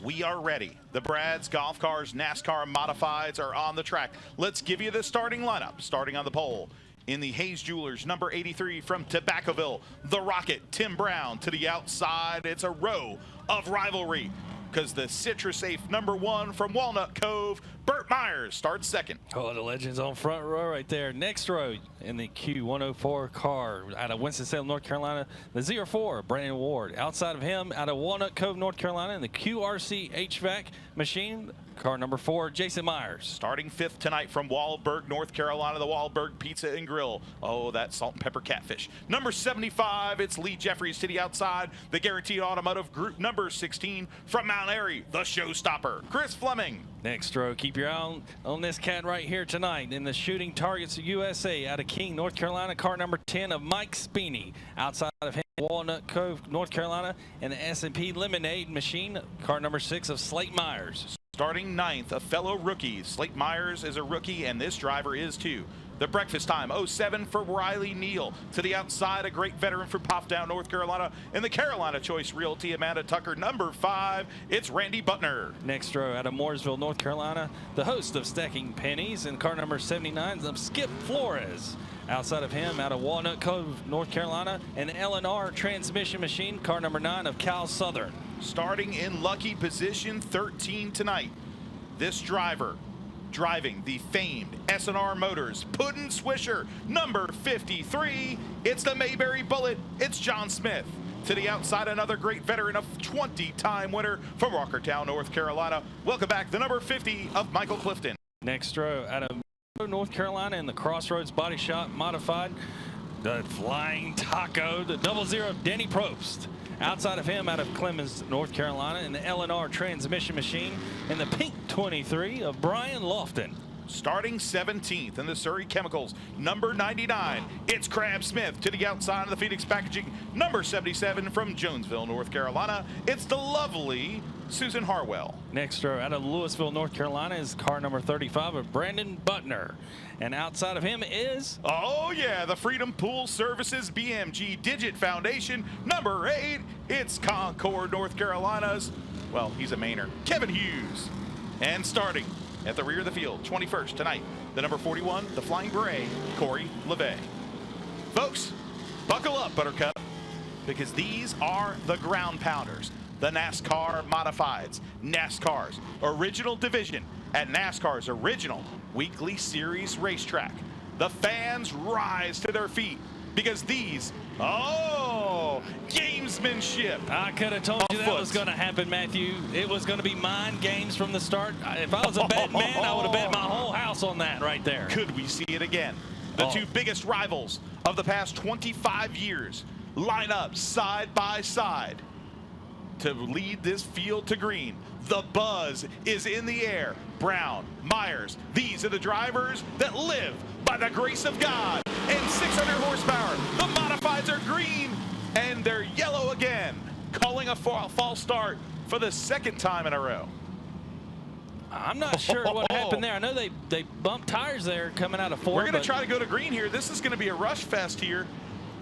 We are ready. The Brads, golf cars, NASCAR modifieds are on the track. Let's give you the starting lineup. Starting on the pole, in the Hayes Jewelers, number 83 from Tobaccoville, the Rocket, Tim Brown. To the outside, it's a row of rivalry, because the Citrus Safe number 1 from Walnut Cove, Burt Myers, starts second. Oh, the legends on front row right there. Next row in the Q104 car out of Winston-Salem, North Carolina, the 04, Brandon Ward. Outside of him, out of Walnut Cove, North Carolina, in the QRC HVAC machine, car number 4, Jason Myers. Starting 5th tonight from Wahlberg, North Carolina, the Wahlberg Pizza and Grill. Oh, that salt and pepper catfish. Number 75, it's Lee Jeffries. To the outside, the Guaranteed Automotive Group number 16 from Mount Airy, the Showstopper, Chris Fleming. Next row, keep your eye on this cat right here tonight in the Shooting Targets USA out of King, North Carolina, car number 10 of Mike Speeney. Outside of him, Walnut Cove, North Carolina, and the S&P Lemonade machine, car number 6 of Slate Myers. Starting 9th, a fellow rookie. Slate Myers is a rookie, and this driver is too. The Breakfast Time 07 for Riley Neal. To the outside, a great veteran from Pofftown, North Carolina. In the Carolina Choice Realty, Amanda Tucker, number 5, it's Randy Butner. Next row out of Mooresville, North Carolina, the host of Stacking Pennies, and car number 79 of Skip Flores. Outside of him, out of Walnut Cove, North Carolina, an L&R transmission machine, car number 9 of Cal Southern. Starting in lucky position 13 tonight, this driver driving the famed S&R Motors Puddin' Swisher number 53. It's the Mayberry Bullet. It's John Smith. To the outside, another great veteran, a 20-time winner from Walkertown, North Carolina. Welcome back, the number 50 of Michael Clifton. Next row out of North Carolina in the Crossroads Body Shop Modified, the Flying Taco, the 00 Danny Probst. Outside of him, out of Clemens, North Carolina, in the L&R transmission machine, in the Pink 23 of Brian Lofton. Starting 17th in the Surrey Chemicals, number 99, it's Crab Smith. To the outside of the Phoenix Packaging, number 77 from Jonesville, North Carolina, it's the lovely Susan Harwell. Next row out of Louisville, North Carolina, is car number 35 of Brandon Butner. And outside of him is... oh yeah, the Freedom Pool Services BMG Digit Foundation, number 8, it's Concord, North Carolina's, well, he's a Mainer, Kevin Hughes. And starting at the rear of the field, 21st tonight, the number 41, the Flying Beret, Corey LeVay. Folks, buckle up, Buttercup, because these are the ground pounders. The NASCAR Modifieds, NASCAR's original division at NASCAR's original weekly series racetrack. The fans rise to their feet because these, oh, gamesmanship. I could have told you that was going to happen, Matthew. It was going to be mind games from the start. If I was a betting man, I would have bet my whole house on that right there. Could we see it again? The two biggest rivals of the past 25 years line up side by side to lead this field to green. The buzz is in the air. Brown, Myers, these are the drivers that live by the grace of God. And 600 horsepower. The modifieds are green and they're yellow again. Calling a false start for the 2nd time in a row. I'm not sure what happened there. I know they bumped tires there coming out of 4. We're going to try to go to green here. This is going to be a rush fest here.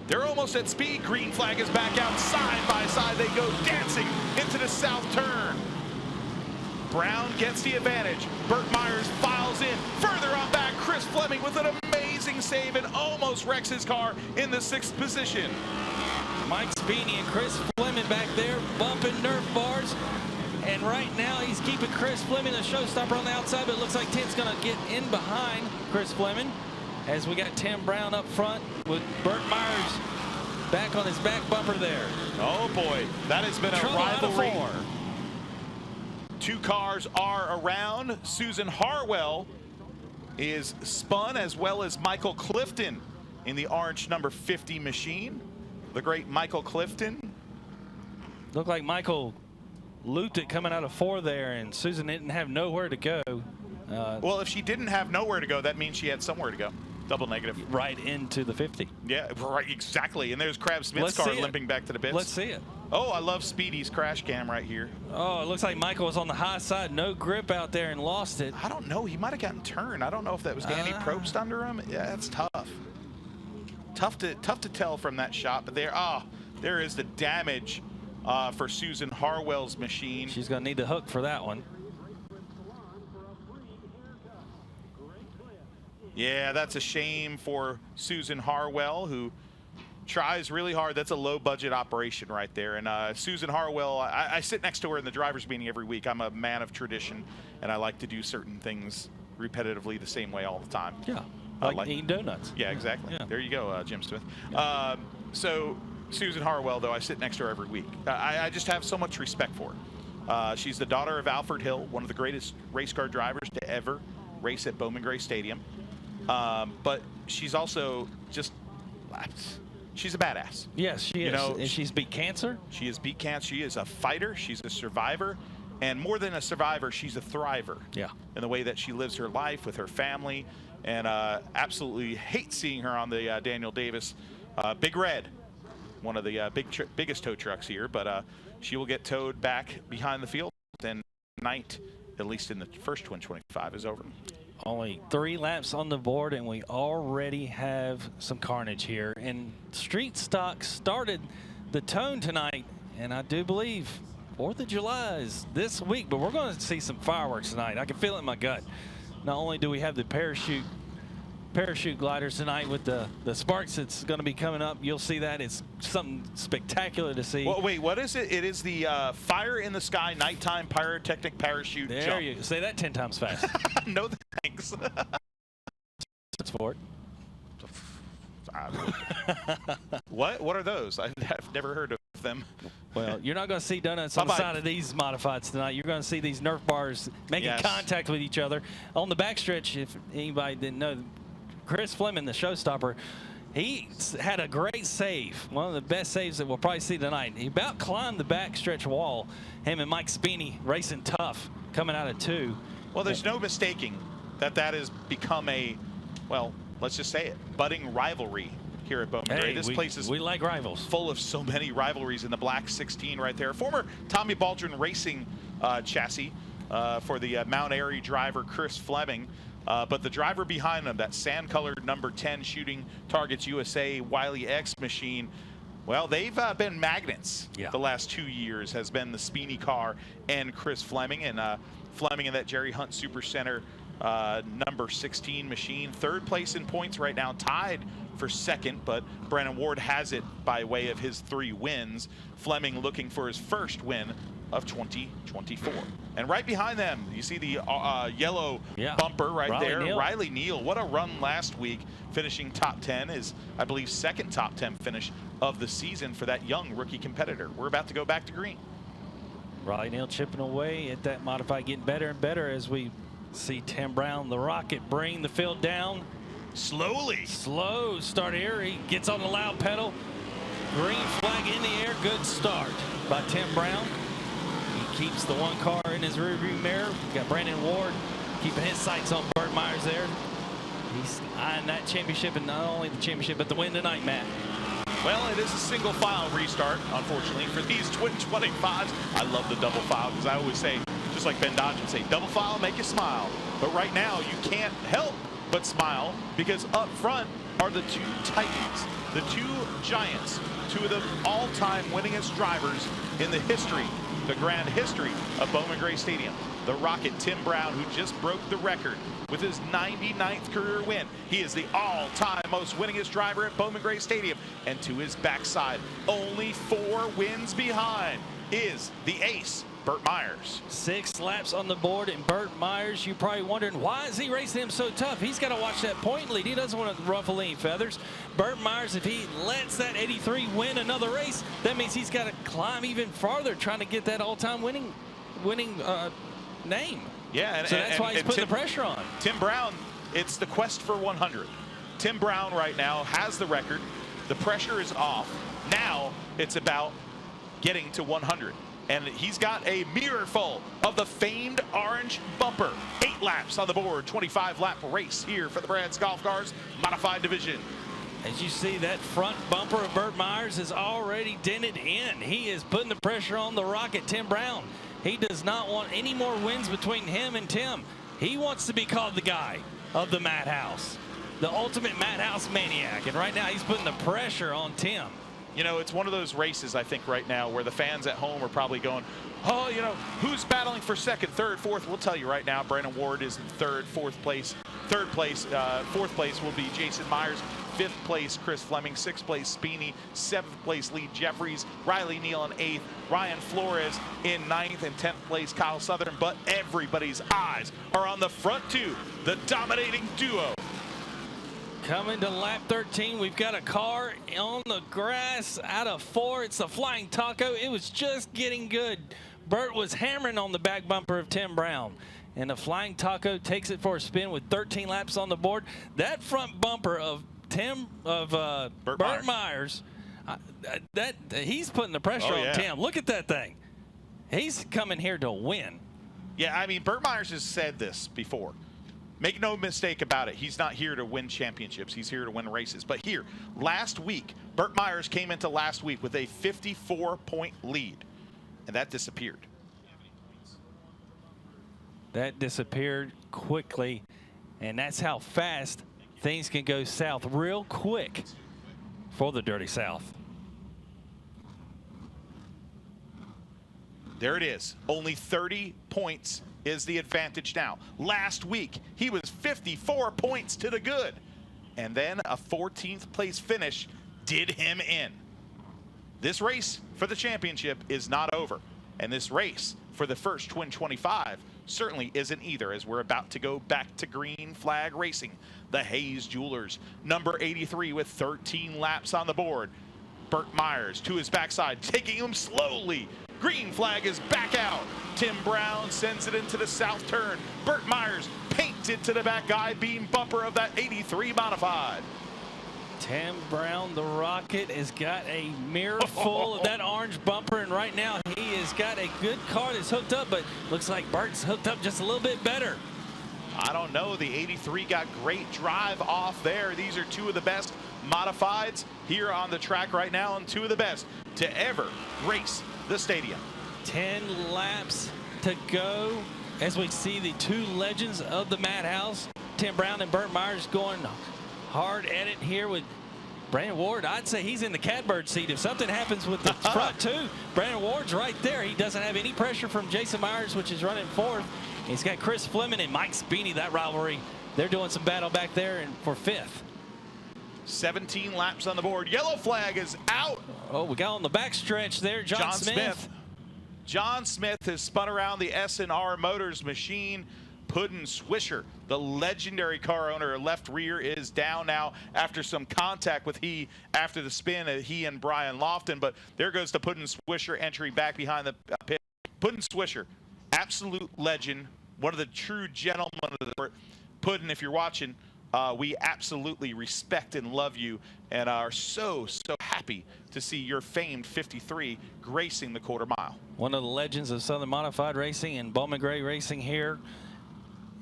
They're almost at speed. Green flag is back out. Side by side they go, dancing into the south turn. Brown gets the advantage. Burt Myers files in. Further on back, Chris Fleming with an amazing save and almost wrecks his car in the 6th position. Mike Speeney and Chris Fleming back there bumping Nerf bars. And right now he's keeping Chris Fleming, the showstopper, on the outside, but it looks like Tim's going to get in behind Chris Fleming, as we got Tim Brown up front with Burt Myers back on his back bumper there. Oh boy, that has been a rivalry. 2 cars are around. Susan Harwell is spun, as well as Michael Clifton in the orange number 50 machine. The great Michael Clifton. Looked like Michael looped it coming out of 4 there, and Susan didn't have nowhere to go. Well, if she didn't have nowhere to go, that means she had somewhere to go. Double negative. Right into the 50. Yeah, right, exactly. And there's Crab Smith's car limping back to the pits. Let's see it. Oh, I love Speedy's crash cam right here. Oh, it looks like Michael was on the high side, no grip out there, and lost it. I don't know. He might have gotten turned. I don't know if that was Danny Probst under him. Yeah, that's tough. Tough to tell from that shot. But there is the damage for Susan Harwell's machine. She's going to need the hook for that one. Yeah, that's a shame for Susan Harwell, who tries really hard. That's a low-budget operation right there. And Susan Harwell, I sit next to her in the driver's meeting every week. I'm a man of tradition, and I like to do certain things repetitively the same way all the time. Yeah, like eating donuts. Yeah, exactly. Yeah. There you go, Jim Smith. So Susan Harwell, though, I sit next to her every week. I just have so much respect for her. She's the daughter of Alfred Hill, one of the greatest race car drivers to ever race at Bowman Gray Stadium. But she's also just, she's a badass. Yes, she is. And she's beat cancer. She has beat cancer. She is a fighter. She's a survivor. And more than a survivor, she's a thriver. Yeah. In the way that she lives her life with her family. And absolutely hate seeing her on the Daniel Davis Big Red, one of the biggest tow trucks here. But she will get towed back behind the field. And night, at least in the first Twin 25, is over. Only 3 laps on the board, and we already have some carnage here. And street stock started the tone tonight, and I do believe 4th of July is this week, but we're going to see some fireworks tonight. I can feel it in my gut. Not only do we have the parachute gliders tonight with the sparks that's going to be coming up. You'll see that. It's something spectacular to see. Well, wait, what is it? It is the Fire in the Sky Nighttime Pyrotechnic Parachute Jump. There you go. Say that 10 times fast. No thanks. That's for it. What are those? I've never heard of them. Well, you're not going to see donuts on the side of these modifieds tonight. You're going to see these Nerf bars making contact with each other. On the backstretch, if anybody didn't know, Chris Fleming, the showstopper, he had a great save, one of the best saves that we'll probably see tonight. He about climbed the backstretch wall, him and Mike Speeney racing tough, coming out of 2. Well, there's no mistaking that has become a, well, let's just say it, budding rivalry here at Bowman Gray. This place is we like rivals. Full of so many rivalries in the black 16 right there. Former Tommy Baldwin Racing chassis for the Mount Airy driver Chris Fleming. But the driver behind him, that sand-colored number 10 Shooting Targets USA Wiley X machine, well, they've been magnets the last 2 years, has been the Speeney car and Chris Fleming. And Fleming in that Jerry Hunt Super Center number 16 machine. 3rd place in points right now, tied for 2nd, but Brandon Ward has it by way of his 3 wins. Fleming looking for his first win of 2024. And right behind them, you see the yellow bumper right there. Riley Neal, what a run last week, finishing top 10, is, I believe, 2nd top 10 finish of the season for that young rookie competitor. We're about to go back to green. Riley Neal chipping away at that modified, getting better and better as we see Tim Brown, the Rocket, bring the field down. Slowly. Slow start here. He gets on the loud pedal. Green flag in the air. Good start by Tim Brown. He keeps the 1 car in his rearview mirror. Got Brandon Ward keeping his sights on Burt Myers there. He's eyeing that championship, and not only the championship, but the win tonight, Matt. Well, it is a single file restart, unfortunately, for these Twin 25s. I love the double file because I always say, just like Ben Dodge would say, double file, make you smile. But right now, you can't help but smile because up front are the 2 titans, the 2 giants, 2 of the all-time winningest drivers in the history, the grand history of Bowman Gray Stadium. The Rocket, Tim Brown, who just broke the record with his 99th career win. He is the all-time most winningest driver at Bowman Gray Stadium. And to his backside, only 4 wins behind, is the ace, Burt Myers. 6 laps on the board, and Burt Myers, you're probably wondering, why is he racing him so tough? He's got to watch that point lead. He doesn't want to ruffle any feathers. Burt Myers, if he lets that 83 win another race, that means he's got to climb even farther trying to get that all-time winning name. Yeah, and so that's why he's putting the pressure on. Tim Brown, it's the quest for 100. Tim Brown right now has the record. The pressure is off. Now it's about getting to 100. And he's got a mirror full of the famed orange bumper. 8 laps on the board, 25-lap race here for the Brad's Golf Cars Modified Division. As you see, that front bumper of Burt Myers is already dented in. He is putting the pressure on the Rocket, Tim Brown. He does not want any more wins between him and Tim. He wants to be called the guy of the Madhouse, the ultimate Madhouse maniac. And right now he's putting the pressure on Tim. You know, it's one of those races, I think, right now where the fans at home are probably going, oh, you know, who's battling for second, third, fourth? We'll tell you right now, Brandon Ward is in third, fourth place. Fourth place will be Jason Myers. Fifth place, Chris Fleming. Sixth place, Speeney. Seventh place, Lee Jeffries. Riley Neal in eighth. Ryan Flores in ninth. And 10th place, Kyle Southern. But everybody's eyes are on the front two, the dominating duo. Coming to lap 13, we've got a car on the grass out of 4. It's the Flying Taco. It was just getting good. Burt was hammering on the back bumper of Tim Brown. And the Flying Taco takes it for a spin with 13 laps on the board. That front bumper of Burt Myers, he's putting the pressure on Tim. Look at that thing. He's coming here to win. Yeah, I mean, Burt Myers has said this before. Make no mistake about it. He's not here to win championships. He's here to win races. But here, last week, Burt Myers came into last week with a 54-point lead, and that disappeared. That disappeared quickly, and that's how fast things can go south real quick for the Dirty South. There it is. Only 30 points is the advantage now. Last week, he was 54 points to the good. And then a 14th place finish did him in. This race for the championship is not over. And this race for the first Twin 25 certainly isn't either, as we're about to go back to green flag racing. The Hayes Jewelers, number 83 with 13 laps on the board. Burt Myers to his backside, taking him slowly. Green flag is back out. Tim Brown sends it into the south turn. Burt Myers painted to the back guy beam bumper of that 83 modified. Tim Brown, the Rocket, has got a mirror full of that orange bumper, and right now he has got a good car that's hooked up, but looks like Burt's hooked up just a little bit better. I don't know. The 83 got great drive off there. These are two of the best modifieds here on the track right now, and two of the best to ever race the stadium. 10 laps to go as we see the two legends of the Madhouse, Tim Brown and Burt Myers, going hard at it here with Brandon Ward. I'd say he's in the catbird seat. If something happens with the front two, Brandon Ward's right there. He doesn't have any pressure from Jason Myers, which is running fourth. He's got Chris Fleming and Mike Speeney. That rivalry, they're doing some battle back there and for fifth. 17 laps on the board. Yellow flag is out. Oh, we got on the back stretch there, John Smith. John Smith has spun around the S&R Motors machine. Puddin Swisher, the legendary car owner, left rear is down now after some contact with after the spin, he and Brian Lofton. But there goes the Puddin Swisher entering back behind the pit. Puddin Swisher, absolute legend, one of the true gentlemen of the sport. Puddin, if you're watching, we absolutely respect and love you and are so happy to see your famed 53 gracing the quarter mile. One of the legends of Southern Modified Racing and Bowman Gray Racing here.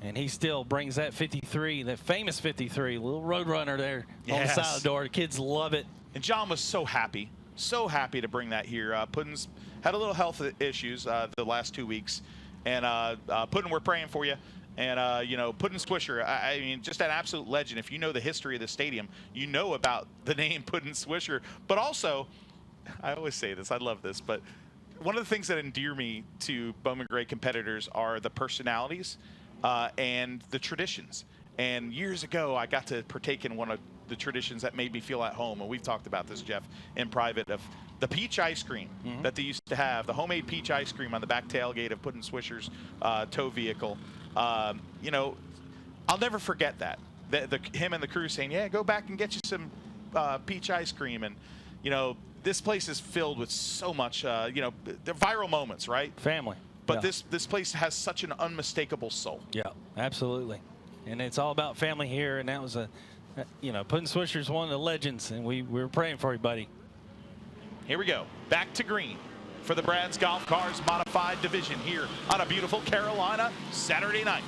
And he still brings that 53, that famous 53, little Roadrunner there on the side of the door. The kids love it. And John was so happy to bring that here. Puddin's had a little health issues the last 2 weeks. And Puddin, we're praying for you. And, you know, Puddin Swisher, I mean, just an absolute legend. If you know the history of the stadium, you know about the name Puddin Swisher. But also, I always say this, I love this, but one of the things that endear me to Bowman Gray competitors are the personalities and the traditions. And years ago, I got to partake in one of the traditions that made me feel at home. And we've talked about this, Jeff, in private, of the peach ice cream that they used to have, the homemade peach ice cream on the back tailgate of Puddin Swisher's tow vehicle. You know, I'll never forget that. Him and the crew saying, yeah, go back and get you some peach ice cream. And, you know, this place is filled with so much, you know, they're viral moments, right? Family. But this place has such an unmistakable soul. Yeah, absolutely. And it's all about family here. And that was you know, Puddin Swisher's one of the legends. And we're praying for you, buddy. Here we go. Back to green for the Brad's Golf Cars Modified Division here on a beautiful Carolina Saturday night.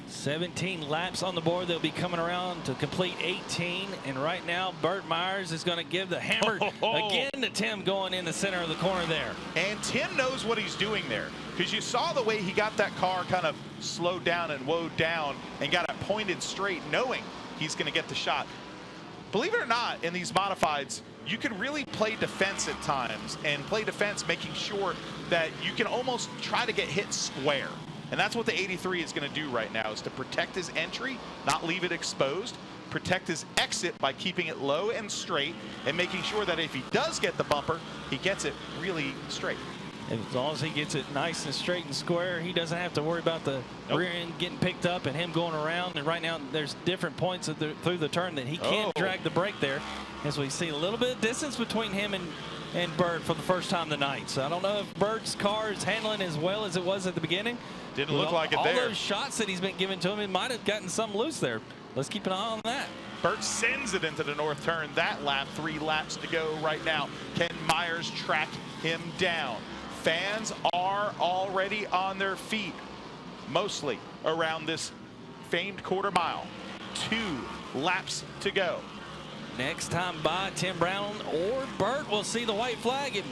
17 laps on the board. They'll be coming around to complete 18. And right now, Burt Myers is going to give the hammer again to Tim going in the center of the corner there. And Tim knows what he's doing there, because you saw the way he got that car kind of slowed down and woed down and got it pointed straight, knowing he's going to get the shot. Believe it or not, in these modifieds, you can really play defense at times, and play defense making sure that you can almost try to get hit square. And that's what the 83 is going to do right now, is to protect his entry, not leave it exposed, protect his exit by keeping it low and straight, and making sure that if he does get the bumper, he gets it really straight. As long as he gets it nice and straight and square, he doesn't have to worry about the rear end getting picked up and him going around. And right now, there's different points through the turn that he can't drag the brake there. As we see a little bit of distance between him and Burt for the first time tonight. So I don't know if Burt's car is handling as well as it was at the beginning. Didn't look like it there. All those shots that he's been giving to him, it might have gotten some loose there. Let's keep an eye on that. Burt sends it into the north turn that lap. 3 laps to go right now. Ken Myers tracked him down. Fans are already on their feet, mostly around this famed quarter mile. 2 laps to go. Next time by, Tim Brown or Burt will see the white flag. It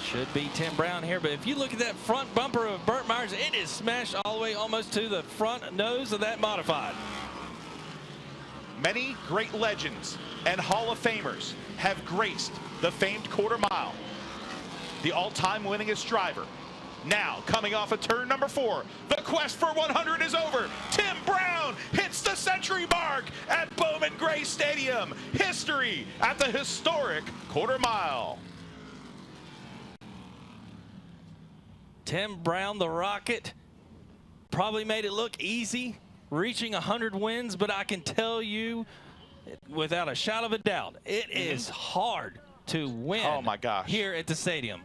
should be Tim Brown here, but if you look at that front bumper of Burt Myers, it is smashed all the way almost to the front nose of that modified. Many great legends and Hall of Famers have graced the famed quarter mile. The all-time winningest driver. Now, coming off of turn number 4, the quest for 100 is over. Tim Brown hits the century mark at Bowman Gray Stadium. History at the historic quarter mile. Tim Brown, the Rocket, probably made it look easy, reaching 100 wins, but I can tell you, without a shadow of a doubt, it is hard to win. Oh my gosh. Here at the stadium.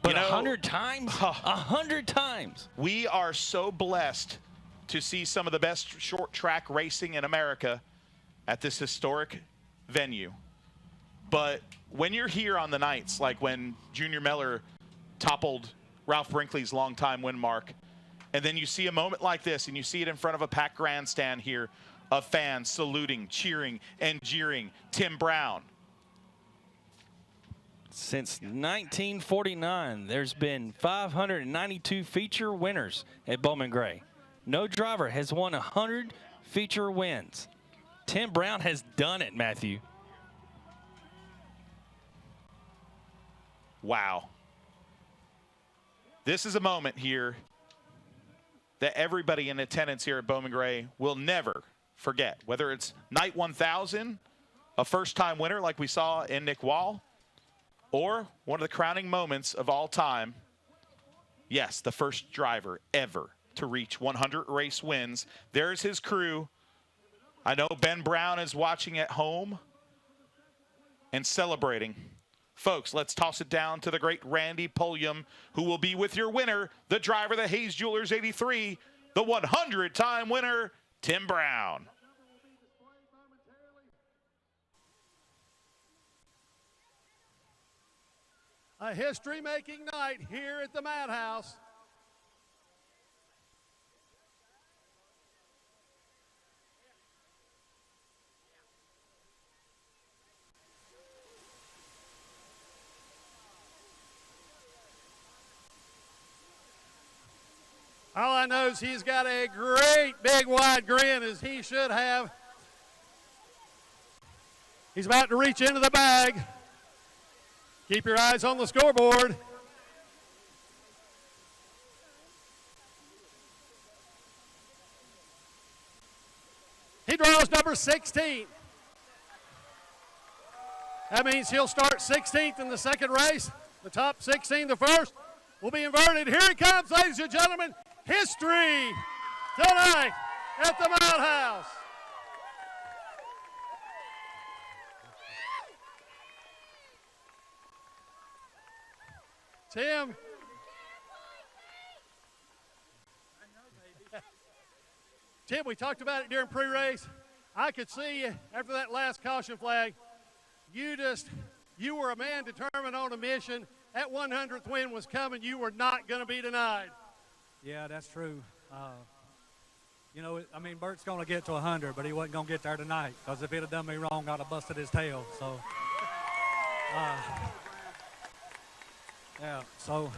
But 100 times? 100 times. We are so blessed to see some of the best short track racing in America at this historic venue. But when you're here on the nights, like when Junior Miller toppled Ralph Brinkley's longtime win mark, and then you see a moment like this, and you see it in front of a packed grandstand here of fans saluting, cheering, and jeering Tim Brown. Since 1949, there's been 592 feature winners at Bowman Gray. No driver has won 100 feature wins. Tim Brown has done it, Matthew. Wow. This is a moment here that everybody in attendance here at Bowman Gray will never forget. Whether it's night 1000, a first-time winner like we saw in Nick Wall, or one of the crowning moments of all time, yes, the first driver ever to reach 100 race wins. There's his crew. I know Ben Brown is watching at home and celebrating. Folks, let's toss it down to the great Randy Pulliam, who will be with your winner, the driver of the Hayes Jewelers 83, the 100-time winner, Tim Brown. A history-making night here at the Madhouse. All I know is he's got a great big wide grin, as he should have. He's about to reach into the bag. Keep your eyes on the scoreboard. He draws number 16. That means he'll start 16th in the second race. The top 16, the first, will be inverted. Here he comes, ladies and gentlemen. History tonight at the Madhouse. Tim. Tim, we talked about it during pre-race. I could see after that last caution flag, you were a man determined on a mission. That 100th win was coming. You were not going to be denied. Yeah, that's true. You know, I mean, Burt's going to get to 100, but he wasn't going to get there tonight, because if he'd have done me wrong, I'd have busted his tail. So, yeah, so,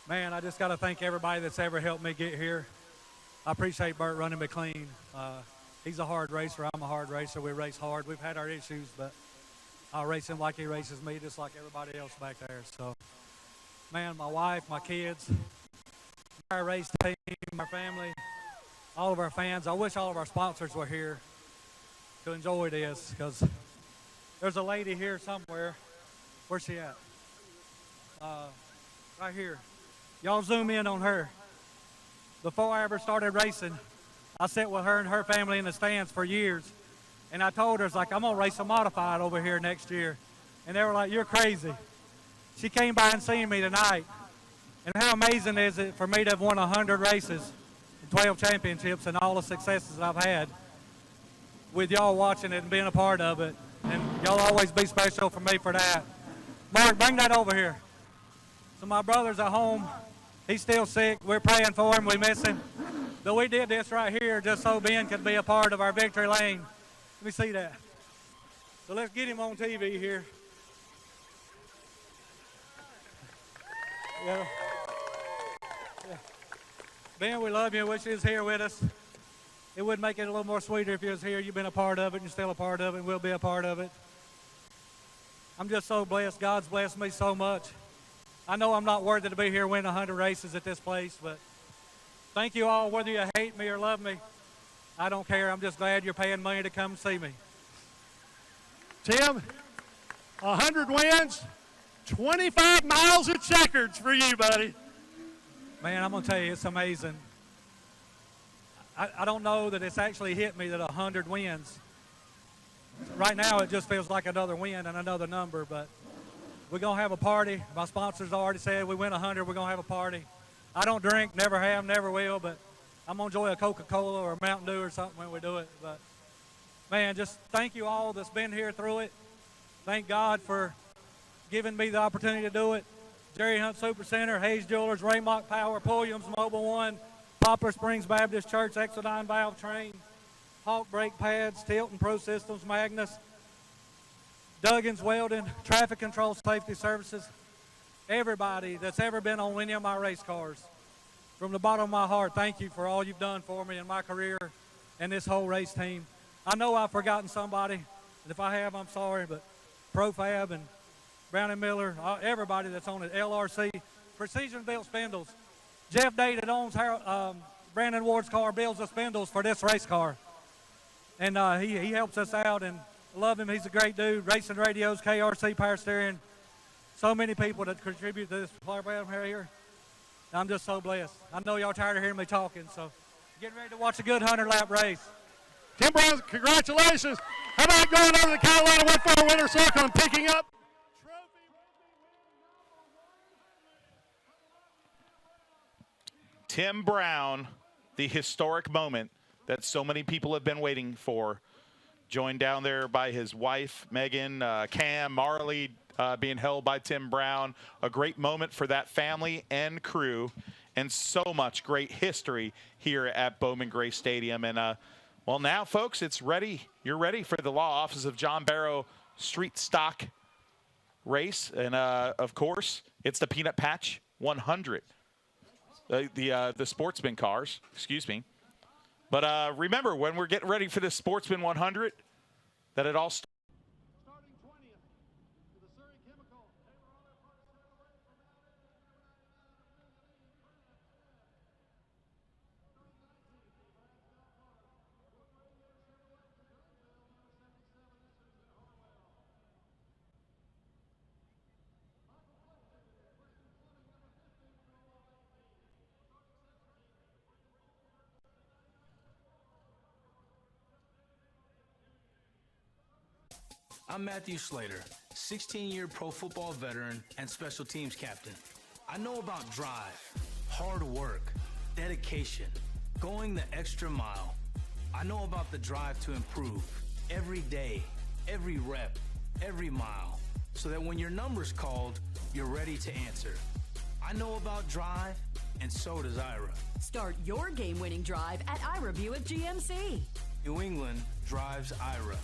man, I just got to thank everybody that's ever helped me get here. I appreciate Burt running me clean. He's a hard racer. I'm a hard racer. We race hard. We've had our issues, but I race him like he races me, just like everybody else back there. So, man, my wife, my kids, our race team, our family, all of our fans. I wish all of our sponsors were here to enjoy this, because there's a lady here somewhere. Where's she at? Right here. Y'all zoom in on her. Before I ever started racing, I sat with her and her family in the stands for years. And I told her, it's like, I'm going to race a modified over here next year. And they were like, you're crazy. She came by and seen me tonight. And how amazing is it for me to have won 100 races, 12 championships, and all the successes that I've had with y'all watching it and being a part of it. And y'all always be special for me for that. Mark, bring that over here. So my brother's at home. He's still sick. We're praying for him. We miss him. But we did this right here just so Ben could be a part of our victory lane. Let me see that. So let's get him on TV here. Yeah. Ben, we love you. Wish you was here with us. It would make it a little more sweeter if you was here. You've been a part of it, and you're still a part of it, and we'll be a part of it. I'm just so blessed. God's blessed me so much. I know I'm not worthy to be here winning 100 races at this place, but thank you all, whether you hate me or love me. I don't care. I'm just glad you're paying money to come see me. Tim, 100 wins, 25 miles of checkers for you, buddy. Man, I'm going to tell you, it's amazing. I don't know that it's actually hit me that 100 wins. Right now, it just feels like another win and another number, but we're going to have a party. My sponsors already said we win 100, we're going to have a party. I don't drink, never have, never will, but I'm going to enjoy a Coca-Cola or a Mountain Dew or something when we do it. But, man, just thank you all that's been here through it. Thank God for giving me the opportunity to do it. Jerry Hunt Super Center, Hayes Jewelers, Raymock Power, Pulliam's Mobile One, Poplar Springs Baptist Church, Exodine Valve Train, Hawk Brake Pads, Tilton Pro Systems, Magnus, Duggan's Welding, Traffic Control Safety Services, everybody that's ever been on any of my race cars. From the bottom of my heart, thank you for all you've done for me in my career and this whole race team. I know I've forgotten somebody, and if I have, I'm sorry, but ProFab and Brown & Miller, everybody that's on it, LRC, Precision Built Spindles. Jeff Day that owns Brandon Ward's car builds the spindles for this race car. And he helps us out, and love him. He's a great dude. Racing Radios, KRC Power Steering. So many people that contribute to this program here. I'm just so blessed. I know y'all tired of hearing me talking, so getting ready to watch a good 100-lap race. Tim Brown, congratulations. How about going over to the Carolina Woodfire Winter Circle and picking up Tim Brown, the historic moment that so many people have been waiting for, joined down there by his wife, Megan, Cam, Marley, being held by Tim Brown. A great moment for that family and crew, and so much great history here at Bowman Gray Stadium. And, well, now, folks, it's ready. You're ready for the Law Office of John Barrow Street Stock race. And, of course, it's the Peanut Patch 100. The Sportsman cars, excuse me. But remember, when we're getting ready for the Sportsman 100, that it all starts. starting 20th to the Surrey Chemical. They were on their first getaway from out there. I'm Matthew Slater, 16-year pro football veteran and special teams captain. I know about drive, hard work, dedication, going the extra mile. I know about the drive to improve every day, every rep, every mile, so that when your number's called, you're ready to answer. I know about drive, and so does Ira. Start your game-winning drive at Ira Buick GMC. New England drives Ira.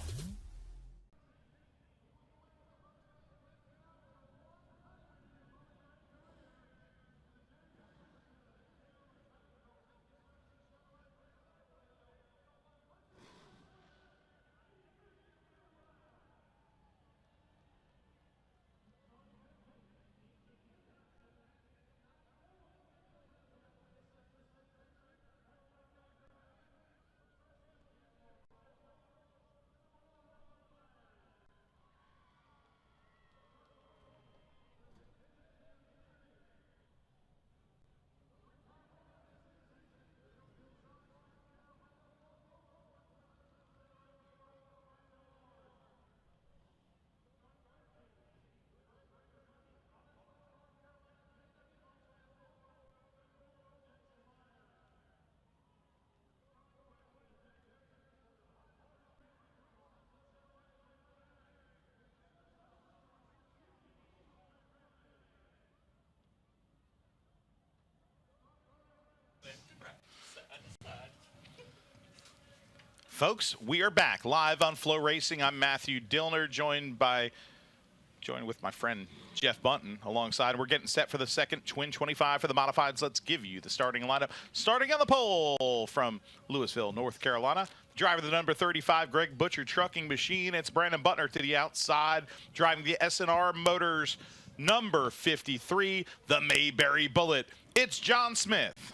Folks, we are back live on Flow Racing. I'm Matthew Dillner, joined with my friend Jeff Bunton alongside. We're getting set for the second Twin 25 for the Modifieds. Let's give you the starting lineup. Starting on the pole from Louisville, North Carolina. Driver the number 35, Greg Butcher Trucking Machine. It's Brandon Butner to the outside, driving the SNR Motors number 53, the Mayberry Bullet. It's John Smith.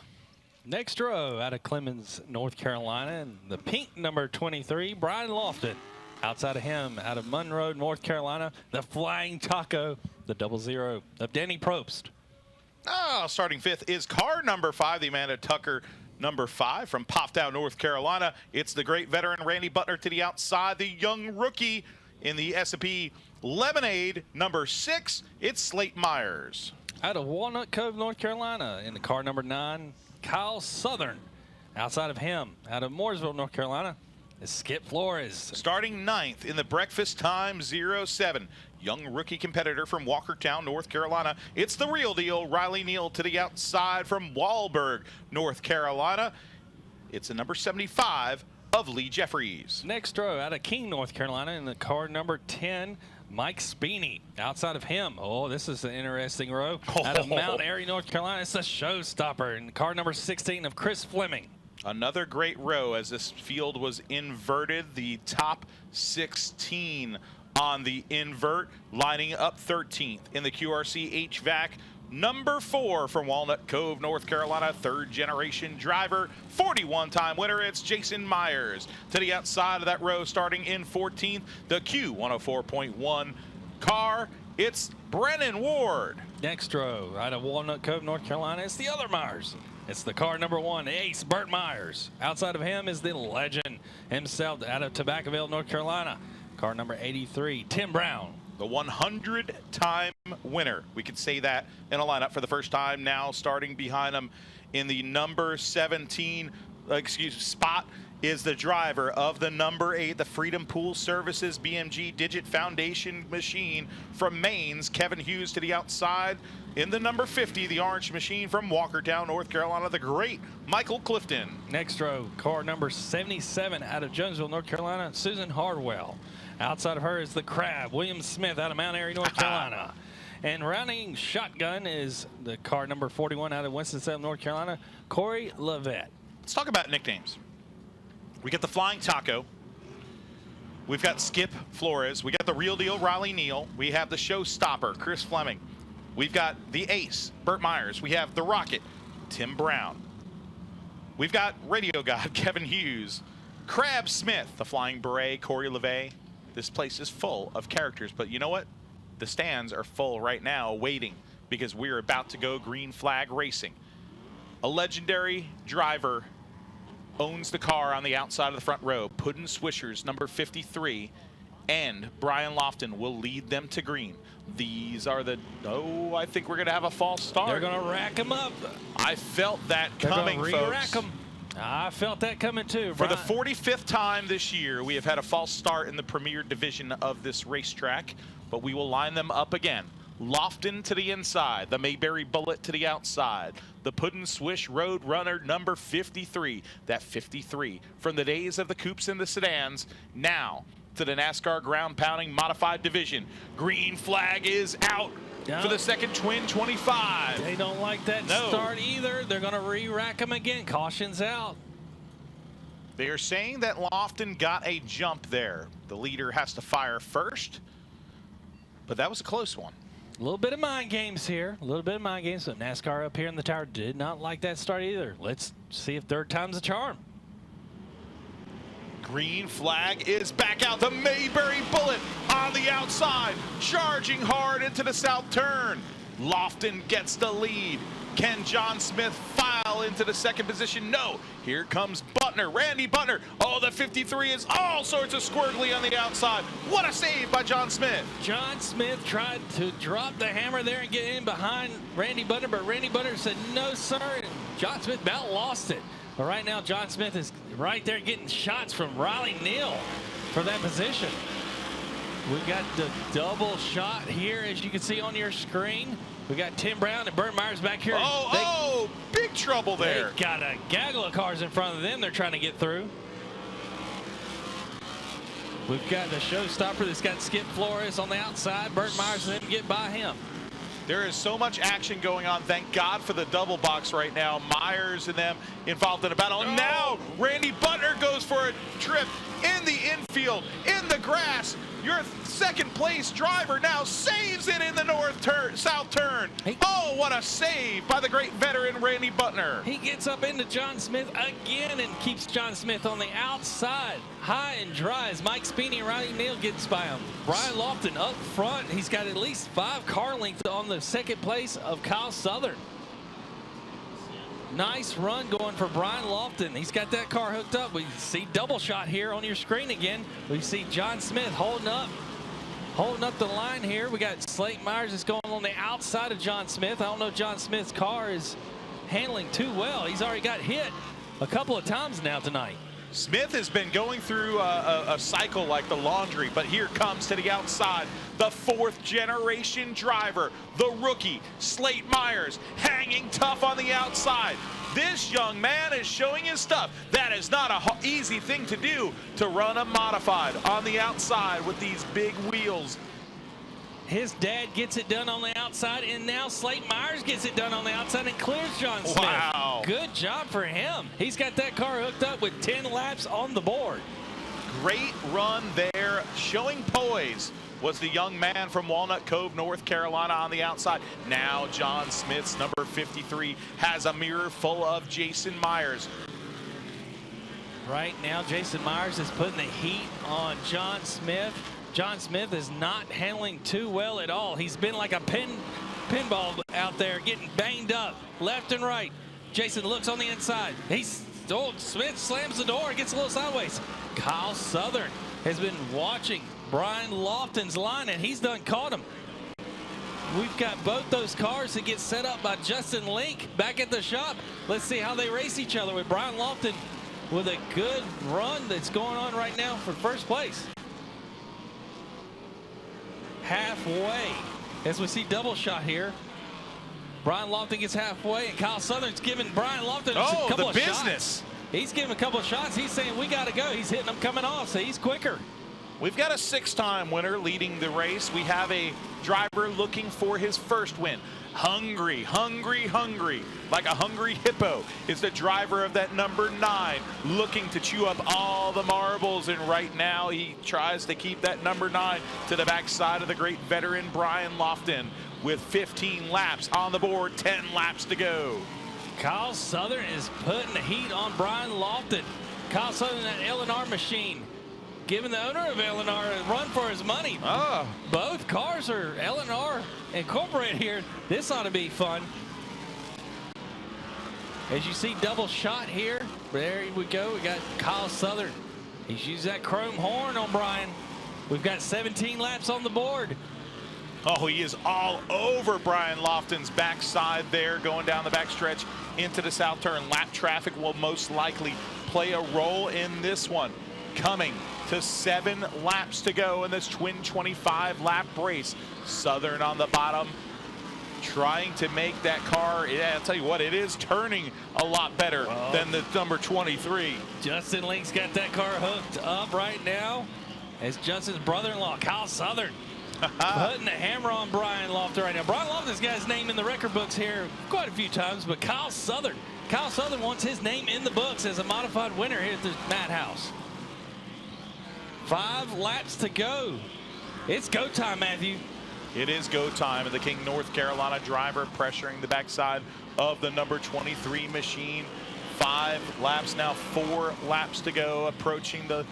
Next row out of Clemens, North Carolina, and the pink number 23, Brian Lofton. Outside of him, out of Monroe, North Carolina, the Flying Taco, the 00 of Danny Probst. Starting fifth is car number 5, the Amanda Tucker number 5 from Poptown, North Carolina. It's the great veteran Randy Butner to the outside, the young rookie in the S&P Lemonade number 6. It's Slate Myers. Out of Walnut Cove, North Carolina, in the car number 9, Kyle Southern. Outside of him, out of Mooresville, North Carolina, is Skip Flores. Starting 9th in the Breakfast Time 07, young rookie competitor from Walkertown, North Carolina. It's the real deal, Riley Neal to the outside from Wahlberg, North Carolina. It's the number 75 of Lee Jeffries. Next row out of King, North Carolina, in the car number 10, Mike Speeney. Outside of him, this is an interesting row. Out of Mount Airy, North Carolina, it's the showstopper in car number 16 of Chris Fleming. Another great row as this field was inverted. The top 16 on the invert, lining up 13th in the QRC HVAC. Number 4 from Walnut Cove, North Carolina, third-generation driver, 41-time winner. It's Jason Myers. To the outside of that row, starting in 14th, the Q104.1 car. It's Brennan Ward. Next row, out of Walnut Cove, North Carolina, it's the other Myers. It's the car number 1, Ace Burt Myers. Outside of him is the legend himself, out of Tobaccoville, North Carolina. Car number 83, Tim Brown. The 100-time winner. We could say that in a lineup for the first time now. Starting behind him in the number 17 spot is the driver of the number 8, the Freedom Pool Services BMG Digit Foundation machine from Maine's Kevin Hughes to the outside. In the number 50, the orange machine from Walkertown, North Carolina, the great Michael Clifton. Next row, car number 77 out of Jonesville, North Carolina, Susan Hardwell. Outside of her is the Crab, William Smith out of Mount Airy, North Carolina. And rounding shotgun is the car number 41 out of Winston-Salem, North Carolina, Corey Levette. Let's talk about nicknames. We get the Flying Taco. We've got Skip Flores. We got the real deal, Riley Neal. We have the showstopper, Chris Fleming. We've got the Ace, Burt Myers. We have the Rocket, Tim Brown. We've got Radio God, Kevin Hughes. Crab Smith, the Flying Beret, Corey LeVay. This place is full of characters, but you know what? The stands are full right now waiting because we're about to go green flag racing. A legendary driver owns the car on the outside of the front row. Puddin' Swishers, number 53, and Brian Lofton will lead them to green. These are the, I think we're going to have a false start. They're going to rack them up. I felt that coming, folks. Re-rack them. I felt that coming too. For the 45th time this year, we have had a false start in the premier division of this racetrack, but we will line them up again. Lofton to the inside, the Mayberry Bullet to the outside, the Puddin' Swish Road Runner number 53, that 53 from the days of the coupes and the sedans, now to the NASCAR ground pounding modified division. Green flag is out for the second Twin 25. They don't like that start either. They're going to re-rack them again. Caution's out. They are saying that Lofton got a jump there. The leader has to fire first, but that was a close one. A little bit of mind games here. A little bit of mind games. So NASCAR up here in the tower did not like that start either. Let's see if third time's a charm. Green flag is back out. The Mayberry Bullet on the outside, charging hard into the south turn. Lofton gets the lead. Can John Smith file into the second position? No. Here comes Butner, Randy Butner. Oh, the 53 is all sorts of squirgly on the outside. What a save by John Smith. John Smith tried to drop the hammer there and get in behind Randy Butner, but Randy Butner said, no, sir. And John Smith about lost it. But right now, John Smith is right there getting shots from Riley Neal for that position. We've got the double shot here, as you can see on your screen. We got Tim Brown and Burt Myers back here. Big trouble there. They got a gaggle of cars in front of them they're trying to get through. We've got the showstopper that's got Skip Flores on the outside. Burt Myers and them get by him. There is so much action going on. Thank God for the double box right now. Myers and them involved in a battle. And now Randy Butler goes for a trip in the infield, in the grass. Your second place driver now saves it in the south turn. Oh, what a save by the great veteran Randy Butler. He gets up into John Smith again and keeps John Smith on the outside. High and dry as Mike Speeney and Riley Neal gets by him. Brian Lofton up front. He's got at least 5 car lengths on the second place of Kyle Southern. Nice run going for Brian Lofton. He's got that car hooked up. We see double shot here on your screen again. We see John Smith holding up the line here. We got Slate Myers that's going on the outside of John Smith. I don't know if John Smith's car is handling too well. He's already got hit a couple of times now tonight. Smith has been going through a cycle like the laundry, but here comes to the outside the 4th generation driver, the rookie, Slate Myers, hanging tough on the outside. This young man is showing his stuff. That is not an easy thing to do, to run a modified on the outside with these big wheels. His dad gets it done on the outside, and now Slate Myers gets it done on the outside and clears John Smith. Wow. Good job for him. He's got that car hooked up with 10 laps on the board. Great run there. Showing poise was the young man from Walnut Cove, North Carolina on the outside. Now John Smith's number 53 has a mirror full of Jason Myers. Right now, Jason Myers is putting the heat on John Smith. John Smith is not handling too well at all. He's been like a pinball out there, getting banged up left and right. Jason looks on the inside. Smith slams the door, gets a little sideways. Kyle Southern has been watching Brian Lofton's line, and he's done caught him. We've got both those cars that get set up by Justin Link back at the shop. Let's see how they race each other with Brian Lofton with a good run that's going on right now for first place. Halfway as we see double shot here. Brian Lofton gets halfway, and Kyle Southern's giving Brian Lofton a couple of shots. He's giving a couple of shots. He's saying, we got to go. He's hitting them coming off, so he's quicker. We've got a 6-time winner leading the race. We have a driver looking for his first win. Hungry, hungry, hungry, like a hungry hippo is the driver of that number 9, looking to chew up all the marbles. And right now he tries to keep that number 9 to the backside of the great veteran Brian Lofton with 15 laps on the board, 10 laps to go. Kyle Southern is putting the heat on Brian Lofton. Kyle Southern, that L&R machine, giving the owner of L&R a run for his money. Both cars are L&R incorporated here. This ought to be fun. As you see, double shot here. There we go. We got Kyle Southern. He's used that chrome horn on Brian. We've got 17 laps on the board. Oh, he is all over Brian Lofton's backside there, going down the backstretch into the south turn. Lap traffic will most likely play a role in this one. Coming to 7 laps to go in this twin 25-lap race. Southern on the bottom, trying to make that car, yeah, I'll tell you what, it is turning a lot better than the number 23. Justin Link's got that car hooked up right now as Justin's brother-in-law, Kyle Southern, putting the hammer on Brian Lofton right now. Brian Lofton's got his name in the record books here quite a few times, but Kyle Southern wants his name in the books as a modified winner here at the Madhouse. 5 laps to go. It's go time, Matthew. It is go time, and the King, North Carolina driver pressuring the backside of the number 23 machine. 5 laps now, 4 laps to go, approaching the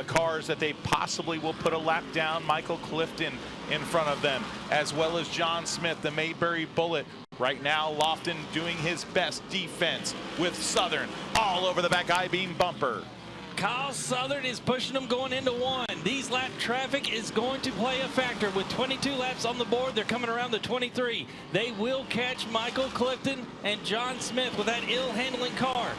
cars that they possibly will put a lap down. Michael Clifton in front of them, as well as John Smith, the Mayberry Bullet. Right now, Lofton doing his best defense with Southern all over the back I-beam bumper. Kyle Southern is pushing them going into 1. These lap traffic is going to play a factor. With 22 laps on the board, they're coming around the 23. They will catch Michael Clifton and John Smith with that ill-handling car.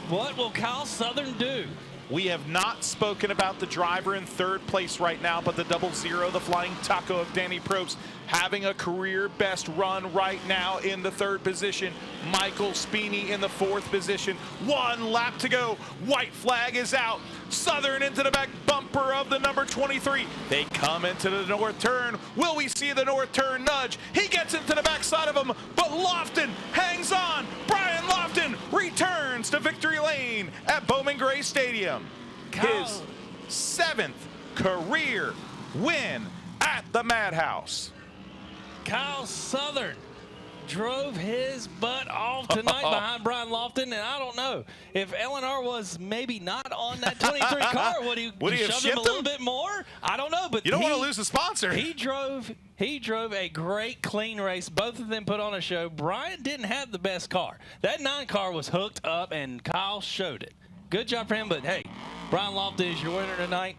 What will Kyle Southern do? We have not spoken about the driver in third place right now, but the 00, the flying taco of Danny Probst, having a career best run right now in the third position. Michael Spini in the fourth position. 1 lap to go. White flag is out. Southern into the back bumper of the number 23. They come into the north turn. Will we see the north turn nudge? He gets into the backside of him, but Lofton hangs on. Brian Lofton returns to victory lane at Bowman Gray Stadium. His 7th career win at the Madhouse. Kyle Southern drove his butt off tonight behind Brian Lofton, and I don't know if L&R was maybe not on that 23 car. Would he have shoved him a little bit more? I don't know, but you don't want to lose the sponsor. He drove a great, clean race. Both of them put on a show. Brian didn't have the best car. That 9 car was hooked up, and Kyle showed it. Good job for him, but hey, Brian Lofton is your winner tonight.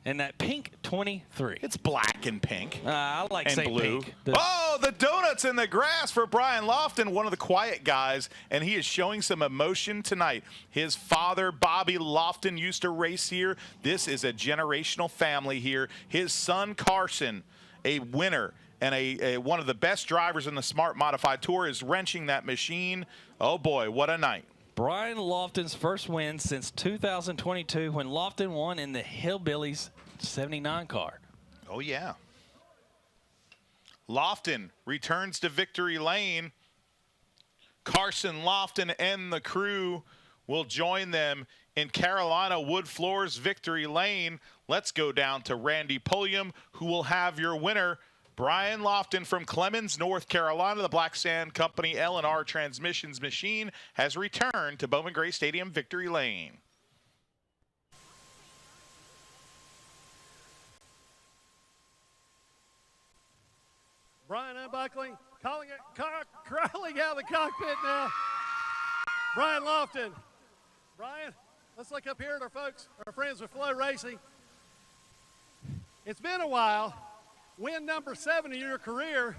And that pink 23. It's black and pink. I like saying blue. pink. Oh, the donuts in the grass for Brian Lofton, one of the quiet guys, and he is showing some emotion tonight. His father, Bobby Lofton, used to race here. This is a generational family here. His son, Carson, a winner and one of the best drivers in the Smart Modified Tour, is wrenching that machine. Oh, boy, what a night. Brian Lofton's first win since 2022 when Lofton won in the Hillbillies 79 car. Oh, yeah. Lofton returns to victory lane. Carson Lofton and the crew will join them in Carolina Wood Floors victory lane. Let's go down to Randy Pulliam, who will have your winner. Brian Lofton from Clemens, North Carolina. The Black Sand Company L&R Transmissions machine has returned to Bowman Gray Stadium victory lane. Brian unbuckling, crawling out of the cockpit now. Brian Lofton. Brian, let's look up here at our folks, our friends with Flow Racing. It's been a while. Win number 7 in your career.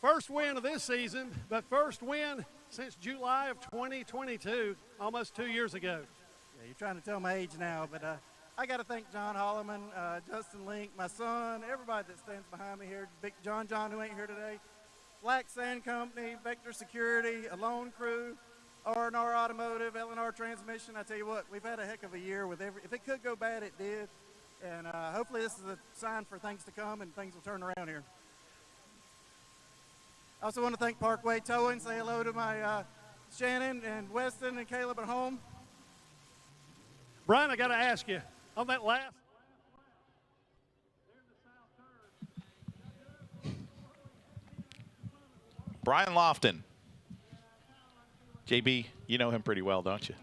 First win of this season, but first win since July of 2022, almost 2 years ago. Yeah, you're trying to tell my age now, but I got to thank John Holloman, Justin Link, my son, everybody that stands behind me here. Big John, who ain't here today. Black Sand Company, Vector Security, Alone Crew, R&R Automotive, L&R Transmission. I tell you what, we've had a heck of a year with if it could go bad, it did. And hopefully this is a sign for things to come and things will turn around here. I also want to thank Parkway Towing. Say hello to my Shannon and Weston and Caleb at home. Brian, I got to ask you, on that last. Brian Lofton. JB, you know him pretty well, don't you?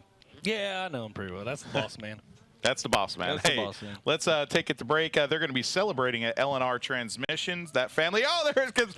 Yeah, I know him pretty well. That's the boss man. That's the boss man. That's the boss man. Let's take it to break. They're going to be celebrating at L&R Transmissions. That family. Oh, there it is.